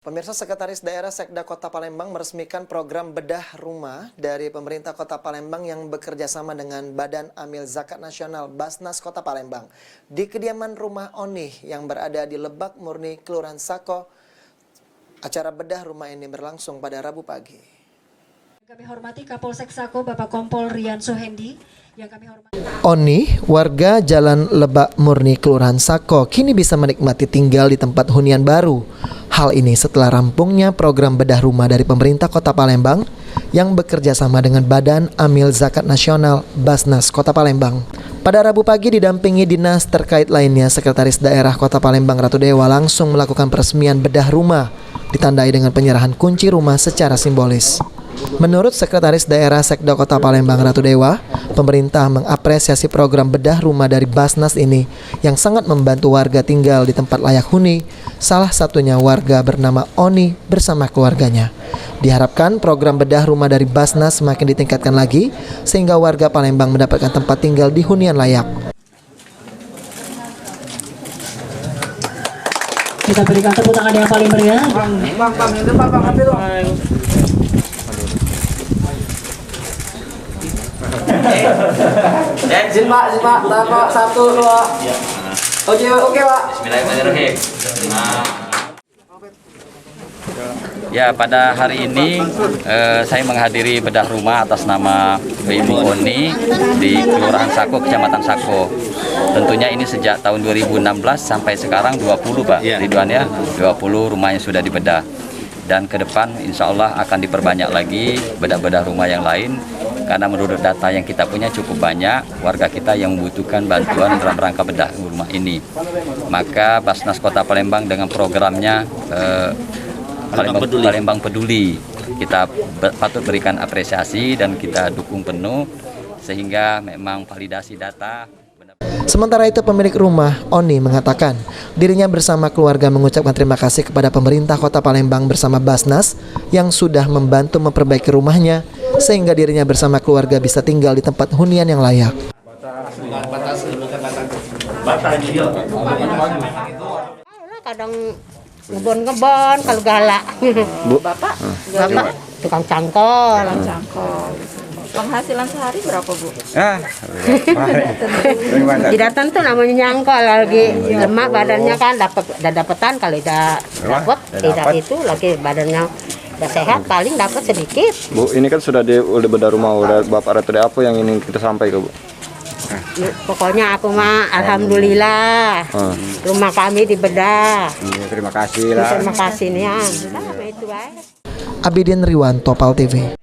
Pemirsa, Sekretaris Daerah Sekda Kota Palembang meresmikan program bedah rumah dari pemerintah Kota Palembang yang bekerja sama dengan Badan Amil Zakat Nasional Basnas Kota Palembang. Di kediaman rumah Oni yang berada di Lebak Murni, Kelurahan Sako, acara bedah rumah ini berlangsung pada Rabu pagi. Kami hormati Kapolsek Sako Bapak Kompol Rian Sohendi. Yang kami hormati. Oni, warga Jalan Lebak Murni, Kelurahan Sako, kini bisa menikmati tinggal di tempat hunian baru. Hal ini setelah rampungnya program bedah rumah dari pemerintah Kota Palembang yang bekerja sama dengan Badan Amil Zakat Nasional Basnas Kota Palembang. Pada Rabu pagi didampingi dinas terkait lainnya, Sekretaris Daerah Kota Palembang Ratu Dewa langsung melakukan peresmian bedah rumah, ditandai dengan penyerahan kunci rumah secara simbolis. Menurut Sekretaris Daerah Sekda Kota Palembang Ratu Dewa, pemerintah mengapresiasi program bedah rumah dari Basnas ini yang sangat membantu warga tinggal di tempat layak huni, salah satunya warga bernama Oni bersama keluarganya. Diharapkan program bedah rumah dari Basnas semakin ditingkatkan lagi sehingga warga Palembang mendapatkan tempat tinggal di hunian layak. Kita berikan tepuk tangan yang paling meriah. Zin pak, takut 1, 2. Oke pak. Bismillahirrahmanirrahim. Ya, pada hari ini saya menghadiri bedah rumah atas nama Ibu Oni di Kelurahan Sako, Kecamatan Sako. Tentunya ini sejak tahun 2016 sampai sekarang 20 Pak Ridwan ya, 20 rumah yang sudah dibedah. Dan ke depan insya Allah akan diperbanyak lagi bedah-bedah rumah yang lain. Karena menurut data yang kita punya cukup banyak warga kita yang membutuhkan bantuan dalam rangka bedah rumah ini. Maka Basnas Kota Palembang dengan programnya Palembang Peduli, kita patut berikan apresiasi dan kita dukung penuh sehingga memang validasi data. Sementara itu pemilik rumah, Oni, mengatakan dirinya bersama keluarga mengucapkan terima kasih kepada pemerintah Kota Palembang bersama Basnas yang sudah membantu memperbaiki rumahnya sehingga dirinya bersama keluarga bisa tinggal di tempat hunian yang layak. Kadang ngebon kalau galak. Bapak Tukang cangkol. Penghasilan sehari berapa, Bu? Tidak tentu namanya nyangkol lagi lemak badannya kan dapetan kalau tidak dapat tidak itu lagi badannya udah sehat paling dapat sedikit. Bu, ini kan sudah bedah rumah udah Bapak Ratu apa yang ingin kita sampaikan, Bu? Pokoknya aku mah alhamdulillah rumah kami dibedah. Terima kasih lah. Terima kasih nih ya. Itu baik. Abidin Riwan, Topal TV.